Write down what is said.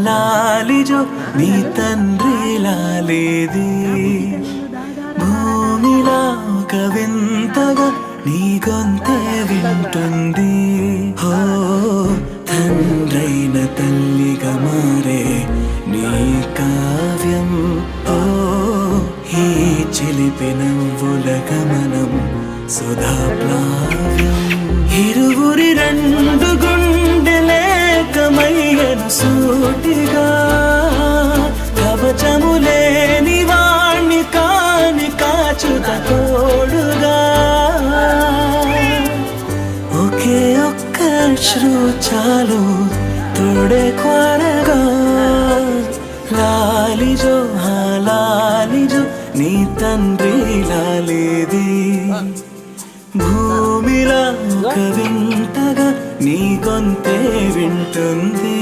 లాలిజో నీ తండ్రి లాలేది భూమిలా ఒక వింతగా నీ గొంతే వింటుంది హో తండ్రైన తల్లిగా మారే నీ కావ్యం ఓ ఈ చిలిపి నవ్వుల గమనం సుధా ప్లావ్యం ఇరువురి రెండు గుండెలేకమయ్యను సూటిగా కవచములేని వాణ్ణి కాని కాచుత తోడుగా ఒకే ఒక్క శ్రు చాలు తోడే క్వారగా లాలిజో లాలిజో నీ తండ్రి లాలేది భూమిలా ఒక వింతగా నీ గొంతే వింటుంది